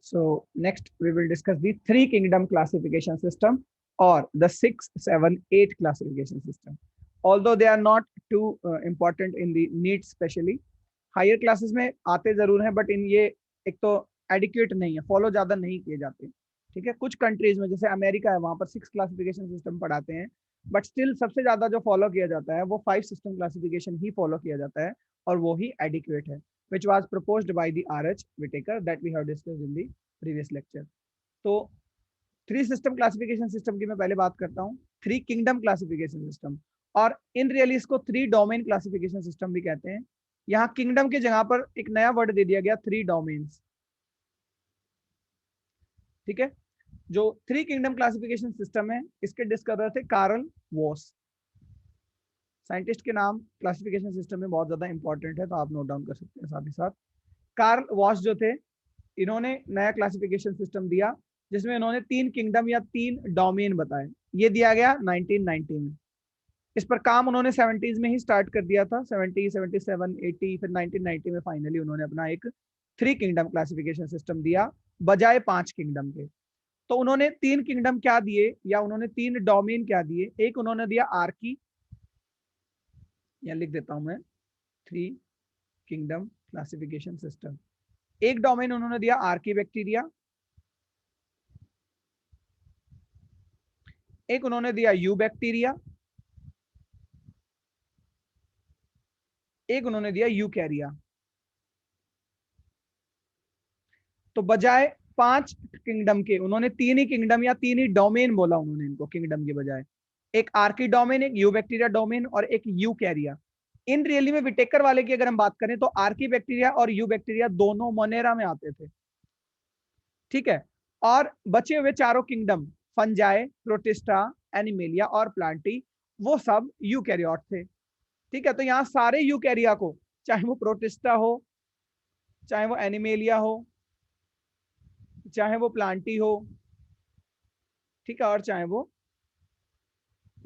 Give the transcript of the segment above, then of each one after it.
So next we will discuss the three kingdom classification system or the 6, 7, 8 classification system. Although they are not too important in the NEET specially, higher classes में आते जरूर हैं but in ये एक तो adequate नहीं है, follow ज्यादा नहीं किए जाते। ठीक है, कुछ कंट्रीज में जैसे अमेरिका है वहां पर 6 क्लासिफिकेशन सिस्टम पढ़ाते हैं, बट स्टिल सबसे ज्यादा जो फॉलो किया जाता है वो 5 सिस्टम क्लासिफिकेशन ही फॉलो किया जाता है और वो ही एडिक्वेट है, which was proposed by the R.H. Whittaker that we have discussed in the previous lecture. तो थ्री सिस्टम क्लासिफिकेशन सिस्टम की मैं पहले बात करता हूँ, थ्री किंगडम क्लासिफिकेशन सिस्टम, और इन रियली इसको थ्री डोमेन क्लासिफिकेशन सिस्टम भी कहते हैं। यहाँ किंगडम की जगह पर एक नया वर्ड दे दिया गया, थ्री डोमेन्स। ठीक है, जो थ्री किंगडम क्लासिफिकेशन सिस्टम है इसके डिस्कवर थे कार्ल वॉस। साइंटिस्ट के नाम क्लासिफिकेशन सिस्टम में बहुत ज्यादा इंपॉर्टेंट है, तो आप नोट डाउन कर सकते हैं साथ ही साथ। कार्ल वॉस जो थे, इन्होंने नया क्लासिफिकेशन सिस्टम दिया जिसमें इन्होंने तीन किंगडम या तीन डोमेन बताए। ये दिया गया 1990 में। इस पर काम उन्होंने 70s में ही स्टार्ट कर दिया था, 70, 77, 80, फिर 1990 में फाइनली उन्होंने अपना एक थ्री किंगडम क्लासिफिकेशन सिस्टम दिया बजाय 5 किंगडम के। तो उन्होंने तीन किंगडम क्या दिए या उन्होंने तीन डोमेन क्या दिए? एक उन्होंने दिया आर्की, यहाँ लिख देता हूं मैं, थ्री किंगडम क्लासिफिकेशन सिस्टम। एक डोमेन उन्होंने दिया आर्की बैक्टीरिया, एक उन्होंने दिया यू बैक्टीरिया, एक उन्होंने दिया यूकैरिया। तो बजाय 5 किंगडम के उन्होंने तीन ही किंगडम या तीन ही डोमेन बोला उन्होंने इनको, किंगडम के बजाय। एक आर्की डोमेन, एक यू बैक्टीरिया डोमेन और एक यूकैरिया। इन रियली में विटेकर वाले की अगर हम बात करें तो आर्की बैक्टीरिया और यू बैक्टीरिया दोनों मोनेरा में आते थे। ठीक है, और बचे हुए चारों किंगडम, फंजाई, प्रोटिस्टा, एनिमेलिया और प्लांटी, वो सब यूकैरियोट थे। ठीक है, तो यहाँ सारे यूकैरिया को, चाहे वो प्रोटिस्टा हो, चाहे वो एनिमेलिया हो, चाहे वो प्लांटी हो, ठीक है, और चाहे वो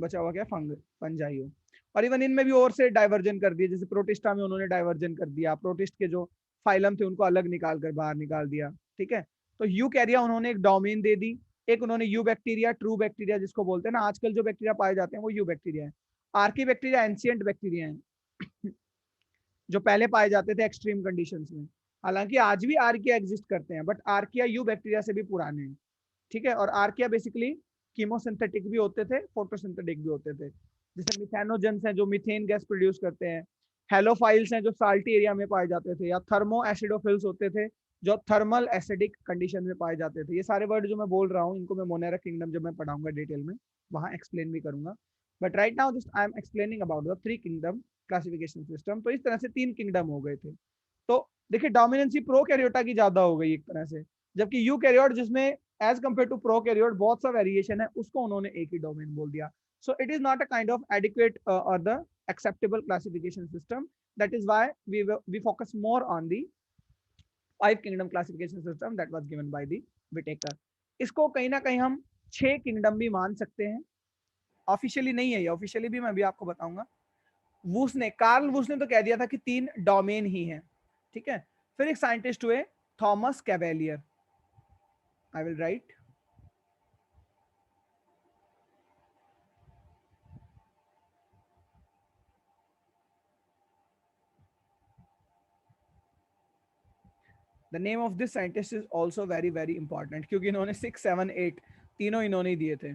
बचा हुआ क्या फंजाई हो, और इवन इनमें भी और से डाइवर्जन कर दिया। जैसे प्रोटिस्टा में उन्होंने डाइवर्जन कर दिया, प्रोटिस्ट के जो फाइलम थे उनको अलग निकाल कर बाहर निकाल दिया। ठीक है, तो यूकैरिया उन्होंने एक डोमेन दे दी। एक उन्होंने यू बैक्टीरिया, ट्रू बैक्टीरिया जिसको बोलते हैं ना, आजकल जो बैक्टीरिया पाए जाते हैं वो यू बैक्टीरिया है। आर्की बैक्टीरिया एंशिएंट बैक्टीरिया है जो पहले पाए जाते थे एक्सट्रीम कंडीशंस में। हालांकि आज भी आर्किया एग्जिस्ट करते हैं, बट आर्किया यू बैक्टीरिया से भी पुराने हैं। ठीक है, और आर्किया बेसिकली कीमोसिंथेटिक भी होते थे, फोटोसिंथेटिक भी होते थे। जैसे मिथेनोजेंस हैं जो मीथेन गैस प्रोड्यूस करते हैं, हेलोफाइल्स हैं जो साल्टी एरिया में पाए जाते थे, या थर्मो एसिडोफिल्स होते थे जो थर्मल एसिडिक कंडीशन में पाए जाते थे। ये सारे वर्ड जो मैं बोल रहा हूँ इनको मैं मोनेरा किंगडम जब मैं पढ़ाऊंगा डिटेल में वहां एक्सप्लेन भी करूंगा, but right now just I am explaining about the three kingdom classification system. तो इस तरह से तीन किंगडम हो गए थे। तो देखिए डोमिनेंसी प्रोकैरियोटा की ज्यादा हो गई एक तरह से, जबकि यूकैरियोट जिसमें एज कंपेयर टू प्रोकैरियोट बहुत सा वेरिएशन है, उसको उन्होंने एक ही डोमेन बोल दिया। So it is not a kind of adequate और the acceptable classification system. That is why we focus more on the 5 kingdom classification system that was given by the Whittaker. इसको कहीं ना कहीं हम 6 किंगडम भी मान सकते हैं। ऑफिशियली नहीं है ये, ऑफिशियली भी मैं भी आपको बताऊंगा। वूस ने, कार्ल वूस ने तो कह दिया था कि 3 डोमेन ही हैं। ठीक है, फिर एक साइंटिस्ट हुए Thomas cavalier, I will write, the name of this scientist is also very very important, क्योंकि इन्होंने 6, 7, 8 तीनों इन्होंने दिए थे।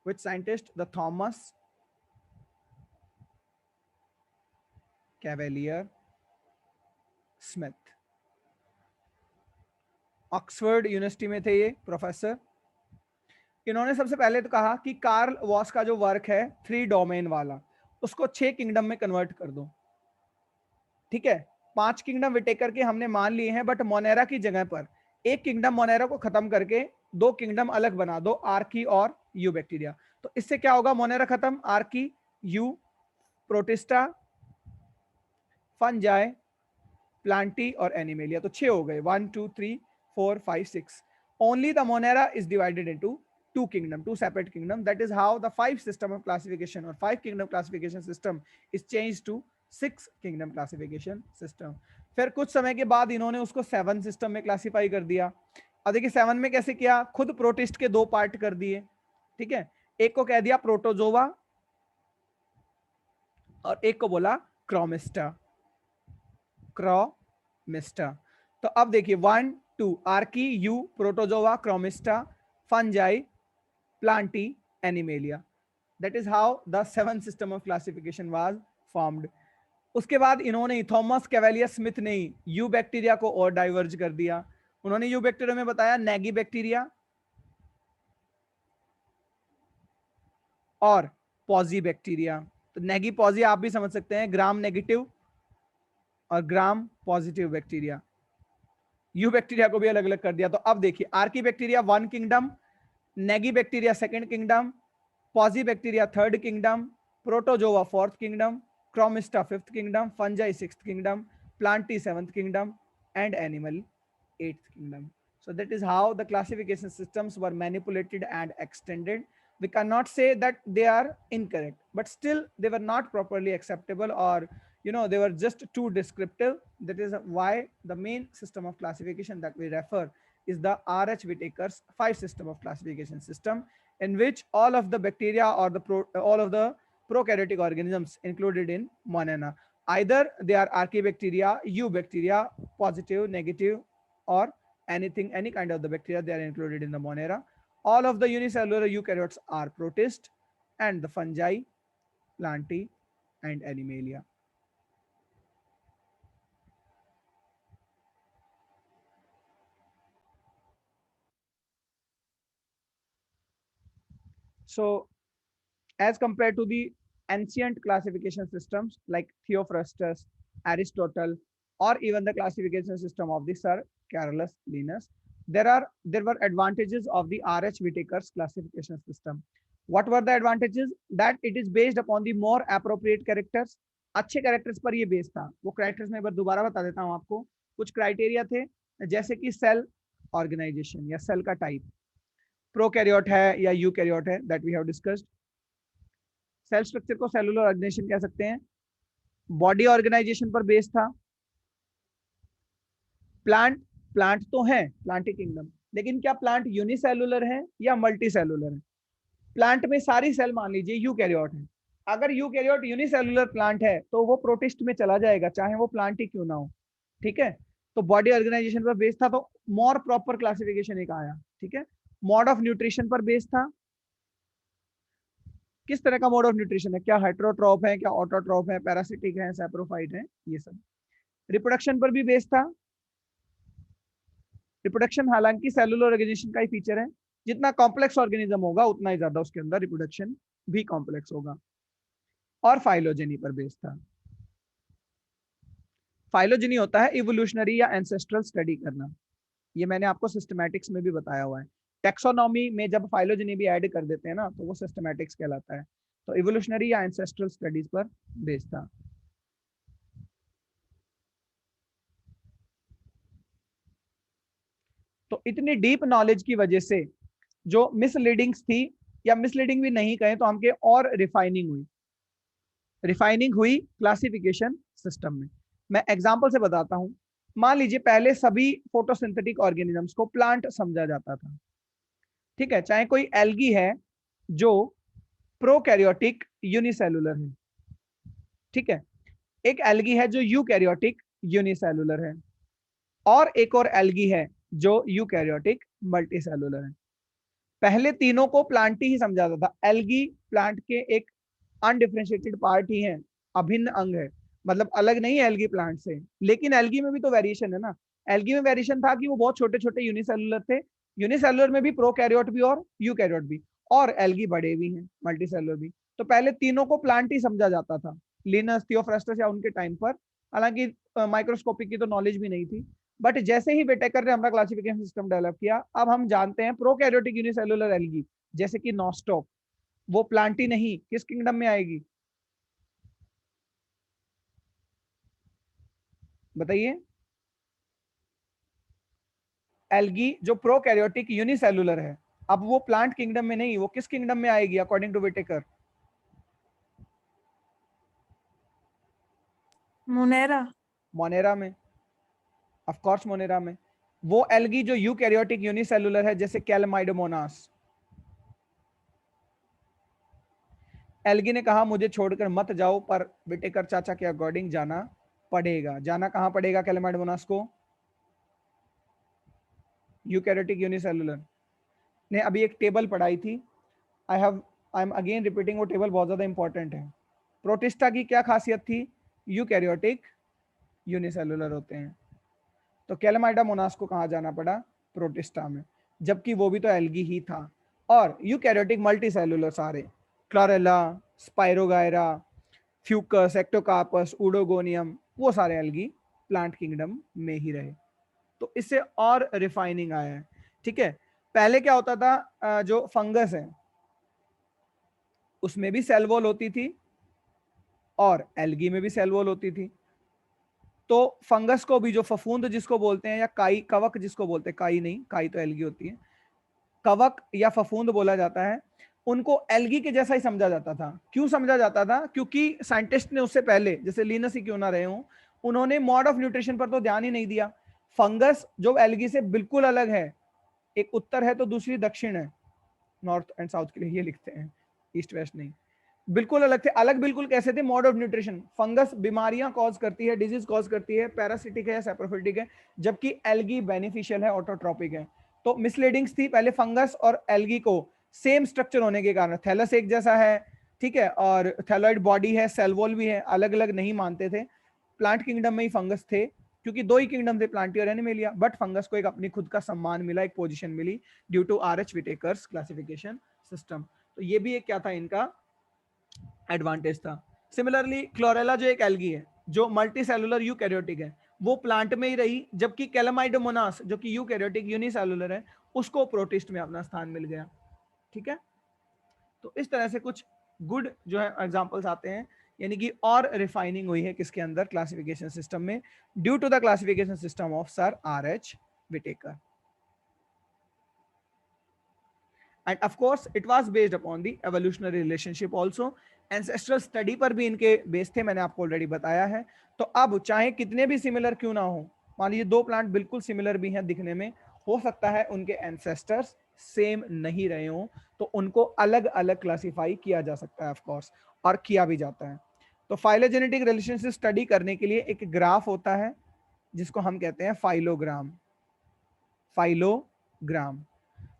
Which scientist? The Thomas Cavalier Smith. Oxford university में थे ये प्रोफेसर। इन्होंने सबसे पहले तो कहा कि कार्ल वॉस का जो वर्क है थ्री डोमेन वाला, उसको 6 किंगडम में कन्वर्ट कर दो। ठीक है, 5 किंगडम विटेकर के हमने मान लिए हैं, बट मोनेरा की जगह पर एक किंगडम मोनेरा को खत्म करके 2 किंगडम अलग बना दो, आर्की और यू बैक्टीरिया। तो इससे क्या होगा? मोनेरा खत्म, Archie, you, protista, fungi, Plantae और एनिमेलिया। तो 6 हो गए, 1 2 3 4 5 6। Only the Monera is divided into two kingdom, two separate kingdom. That is how the 5 system of classification or 5 kingdom classification system is changed to 6 kingdom classification system. फिर कुछ समय के बाद इन्होंने उसको 7 सिस्टम में क्लासिफाई कर दिया। अब देखिए 7 में कैसे किया, खुद प्रोटिस्ट के 2 पार्ट कर दिए, ठीक है, एक को कह दिया प्रोटोजोवा और एक को बोला क्रोमिस्टा, क्रोमिस्टा। तो अब देखिए 1 2 archae, eu, protozoa, chromista, fungi, plantae, animalia. That is how the 7 system of classification was formed. उसके बाद इन्होंने थॉमस कैवेलियर स्मिथ ने यू बैक्टीरिया को और डाइवर्ज कर दिया। उन्होंने यू बैक्टीरिया में बताया नेगी बैक्टीरिया और पॉजी बैक्टीरिया। तो नेगी पॉजी आप भी समझ सकते हैं, ग्राम नेगेटिव और gram positive bacteria. Eubacteria को भी अलग अलग कर दिया। तो अब देखिए archaebacteria 1 kingdom, negibacteria 2nd kingdom, posibacteria 3rd kingdom, protozoa 4th kingdom, chromista 5th kingdom, fungi 6th kingdom, plantae 7th kingdom, and animal 8th kingdom. So that is how the classification systems were manipulated and extended. We cannot say that they are incorrect, but still they were not properly acceptable, or they were just too descriptive. That is why the main system of classification that we refer is the R.H. Whitaker's 5 system of classification system, in which all of the bacteria or all of the prokaryotic organisms included in Monera, either they are archaebacteria, eubacteria, positive, negative, or any kind of the bacteria, they are included in the Monera. All of the unicellular eukaryotes are protist, and the fungi, plantae, and animalia. So as compared to the ancient classification systems like Theophrastus, Aristotle, or even the classification system of the Sir Carolus Linnaeus, there were advantages of the R.H. Whitaker's classification system. What were the advantages? That it is based upon the more appropriate characters. अच्छे characters पर ये base था। वो characters मैं एक बार दोबारा बता देता हूँ आपको। कुछ क्राइटेरिया थे, जैसे कि सेल ऑर्गेनाइजेशन या सेल का टाइप, प्रोकैरियोट है या यूकैरियोट है, that we have discussed. Cell structure को सेलुलर ऑर्गेनाइजेशन कह सकते हैं। बॉडी ऑर्गेनाइजेशन पर बेस था। प्लांट तो है, प्लांटिक किंगडम, लेकिन क्या प्लांट यूनिसेलुलर है या मल्टी सेलुलर है? प्लांट में सारी सेल मान लीजिए यूकैरियोट है। अगर यूकैरियोट यूनिसेलुलर प्लांट है तो वो प्रोटिस्ट में चला जाएगा, चाहे वो प्लांट ही क्यों ना हो, ठीक है। तो बॉडी ऑर्गेनाइजेशन पर बेस था, तो मोर प्रॉपर क्लासिफिकेशन एक आया, ठीक है। मोड ऑफ न्यूट्रिशन पर बेस था। किस तरह का मोड ऑफ न्यूट्रिशन है, क्या हेटेरोट्रॉफ है, क्या ऑटोट्रॉफ है, पैरासिटिक है, सैप्रोफाइट है, ये सब। रिप्रोडक्शन पर भी बेस था। रिप्रोडक्शन हालांकि सेलुलर ऑर्गेनाइजेशन का ही फीचर है, जितना कॉम्प्लेक्स ऑर्गेनिज्म होगा उतना ही ज्यादा उसके अंदर रिप्रोडक्शन भी कॉम्प्लेक्स होगा। और फाइलोजेनी पर बेस था। फाइलोजेनी होता है इवोल्यूशनरी या एंसेस्ट्रल स्टडी करना। ये मैंने आपको सिस्टमैटिक्स में भी बताया हुआ है। टेक्सोनॉमी में जब फाइलोजेनी भी ऐड कर देते हैं ना, तो वो सिस्टमैटिक्स कहलाता है। तो इवोल्यूशनरी या एंसेस्ट्रल स्टडीज पर बेस था। तो इतनी डीप नॉलेज की वजह से जो मिसलीडिंग्स थी, या मिसलीडिंग भी नहीं कहें तो हम के, और रिफाइनिंग हुई क्लासिफिकेशन सिस्टम में। मैं एग्जांपल से बताता हूं। मान लीजिए पहले सभी फोटोसिंथेटिक ऑर्गेनिजम्स को प्लांट समझा जाता था, ठीक है, चाहे कोई एल्गी है जो प्रोकैरियोटिक यूनिसेलुलर है, ठीक है, एक एल्गी है जो यूकैरियोटिक यूनिसेलुलर है, और एक और एल्गी है जो यूकैरियोटिक मल्टीसेलुलर है। पहले तीनों को प्लांट ही समझा जाता था। एल्गी प्लांट के एक अनडिफरेंशिएटेड पार्ट ही है, अभिन्न अंग है, मतलब अलग नहीं है एल्गी प्लांट से। लेकिन एल्गी में भी तो वेरिएशन है ना। एल्गी में वेरिएशन था कि वो बहुत छोटे छोटे यूनिसेलुलर थे। यूनिसेलुलर में भी प्रोकैरियोट भी और यूकैरियोट भी, और एल्गी बड़े भी हैं, मल्टीसेलुलर भी। तो पहले तीनों को प्लांट ही समझा जाता था, लिनस, थियोफ्रास्टस या उनके टाइम पर। हालांकि माइक्रोस्कोपिक की तो नॉलेज भी नहीं थी। बट जैसे ही व्हिटेकर ने हमारा क्लासिफिकेशन सिस्टम डेवलप किया, अब हम जानते हैं प्रोकैरियोटिक यूनिसेलुलर एल्गी, जैसे कि नॉस्टॉक, वो प्लांट ही नहीं, किस किंगडम में आएगी बताइए? एल्गी जो प्रोकैरियोटिक यूनिसेलुलर है, अब वो प्लांट किंगडम में नहीं, वो किस किंगडम में आएगी according to Whittaker? Monera. Monera में, ऑफ कोर्स मोनेरा में। वो एल्गी जो यूकैरियोटिक यूनिसेलुलर है, जैसे कैलमाइडोमोनास। एल्गी ने कहा मुझे छोड़कर मत जाओ, पर विटेकर चाचा के अकॉर्डिंग जाना पड़ेगा। जाना कहां पड़ेगा कैलमाइडोमोनास को? यूकैरियोटिक यूनिसेलुलर ने अभी एक टेबल पढ़ाई थी। आई एम अगेन रिपीटिंग, वो टेबल बहुत ज्यादा इंपॉर्टेंट है। प्रोटिस्टा की क्या खासियत थी? यूकैरियोटिक यूनिसेलुलर होते हैं। तो कैलमाइडोमोनास को कहां जाना पड़ा? प्रोटिस्टा में, जबकि वो भी तो एल्गी ही था। और यूकैरियोटिक मल्टीसेलुलर सारे, chlorella, spirogyra, Fucus, Ectocarpus, oedogonium, वो सारे एल्गी प्लांट किंगडम में ही रहे। तो इससे और रिफाइनिंग आया है। ठीक है, पहले क्या होता था, जो फंगस है उसमें भी सेल वॉल होती थी और एल्गी में भी सेल वॉल होती थी। तो फंगस को भी, जो फफूंद जिसको बोलते हैं, या काई, कवक जिसको बोलते हैं, काई नहीं, काई तो एल्गी होती है, कवक या फफूंद बोला जाता है, उनको एल्गी के जैसा ही समझा जाता था। क्यों समझा जाता था? क्योंकि साइंटिस्ट ने उससे पहले, जैसे लिनस ही क्यों ना रहे हों, उन्होंने मोड ऑफ न्यूट्रिशन पर तो ध्यान ही नहीं दिया। फंगस जो एल्गी से बिल्कुल अलग है, एक उत्तर है तो दूसरी दक्षिण है, नॉर्थ एंड साउथ के लिए ये लिखते हैं, ईस्ट वेस्ट नहीं। बिल्कुल अलग थे। अलग बिल्कुल कैसे थे? Mode of nutrition. फंगस बीमारियां कॉज करती है, डिजीज कॉज करती है, पैरासिटिक है, सैप्रोफिटिक है, जबकि एल्गी बेनिफिशियल है, ऑटोट्रॉपिक है। तो मिसलीडिंग्स थी पहले फंगस और एल्गी को सेम स्ट्रक्चर होने के कारण, थैलस एक जैसा है, ठीक है, और थैलॉइड बॉडी है, सेल वॉल भी है, अलग अलग नहीं मानते थे। प्लांट किंगडम में ही फंगस थे, क्योंकि दो ही किंगडम थे, प्लांटी और एनिमेलिया। बट फंगस को एक अपनी खुद का सम्मान मिला, एक पोजीशन मिली, due to R H. Whittaker's classification system. तो ये भी एक क्या था, इनका एडवांटेज था। सिमिलरली क्लोरेला जो एक एल्गी है, जो मल्टी सेलुलर यूकैरियोटिक है, वो प्लांट में ही रही, जबकि कैलमाइडोमोनास जो कि यूकैरियोटिक यूनिसेलुलर है, उसको प्रोटिस्ट में अपना स्थान मिल गया। ठीक है, तो इस तरह से कुछ गुड जो है एग्जांपल्स आते हैं, यानी कि और रिफाइनिंग हुई है किसके अंदर? क्लासिफिकेशन सिस्टम में, due to the classification system of sir R H. Whittaker. And of course it was based upon the evolutionary relationship also। ancestral study पर भी इनके बेस थे, मैंने आपको ऑलरेडी बताया है। तो अब चाहे कितने भी सिमिलर क्यों ना हो, मान लीजिए दो प्लांट बिल्कुल सिमिलर भी हैं दिखने में, हो सकता है उनके एंसेस्टर्स सेम नहीं रहे हों, तो उनको अलग अलग क्लासिफाई किया जा सकता है ऑफ कोर्स, और किया भी जाता है। तो फाइलोजेनेटिक रिलेशनशिप स्टडी करने के लिए एक ग्राफ होता है जिसको हम कहते हैं फाइलोग्राम। फाइलोग्राम,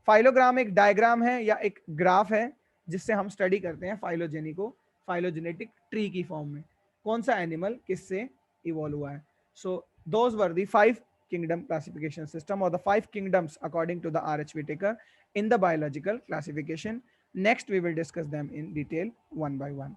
फाइलोग्राम एक डायग्राम है या एक ग्राफ है जिससे हम स्टडी करते हैं फाइलोजेनी को, फाइलोजेनेटिक ट्री की फॉर्म में, कौन सा एनिमल किससे इवॉल्व हुआ है। So those were the 5 kingdom classification system, or the 5 kingdoms according to the R.H. Whitaker in the biological classification. Next we will discuss them in detail one by one.